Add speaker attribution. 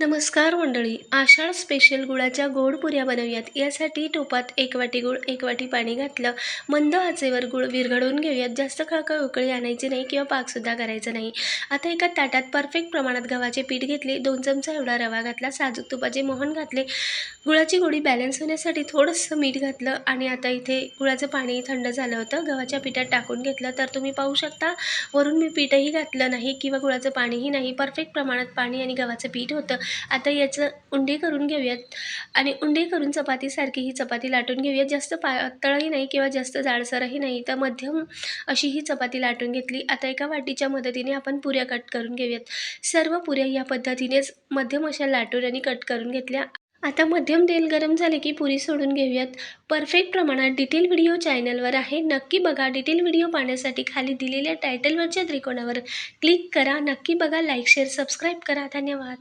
Speaker 1: नमस्कार मंडळी. आषाढ स्पेशल गुळाच्या गोड पुऱ्या बनवूयात. यासाठी टोपात 1 वाटी गूळ, 1 वाटी पाणी घातलं. मंद आचेवर गूळ विरघळवून घेऊयात. जास्त खळखळ उकळी आणायची नाही किंवा पाकसुद्धा करायचं नाही. आता एका ताटात परफेक्ट प्रमाणात गव्हाचे पीठ घेतले, 2 चमचा एवढा रवा घातला, साजूक तुपाचे मोहन घातले, गुळाची गोडी बॅलन्स होण्यासाठी थोडंसं मीठ घातलं आणि आता इथे गुळाचं पाणी थंड झालं होतं. गव्हाच्या पिठात टाकून घेतलं. तर तुम्ही पाहू शकता वरून मी पीठही घातलं नाही किंवा गुळाचं पाणीही नाही. परफेक्ट प्रमाणात पाणी आणि गव्हाचं पीठ होतं. आता याचं उंडे करून घेऊयात आणि उंडे करून चपातीसारखी ही चपाती लाटून घेऊयात. जास्त पातळही नाही किंवा जास्त जाडसरही नाही, तर मध्यम अशी ही चपाती लाटून घेतली. आता एका वाटीच्या मदतीने आपण पुऱ्या कट करून घेऊयात. सर्व पुऱ्या या पद्धतीनेच मध्यम अशा लाटून आणि कट करून घेतल्या. आता मध्यम तेल गरम झाले की पुरी सोडून घेऊयात. परफेक्ट प्रमाणात डिटेल व्हिडिओ चॅनलवर आहे, नक्की बघा. डिटेल व्हिडिओ पाहण्यासाठी खाली दिलेल्या टायटलवरच्या त्रिकोणावर क्लिक करा. नक्की बघा. लाईक, शेअर, सबस्क्राईब करा. धन्यवाद.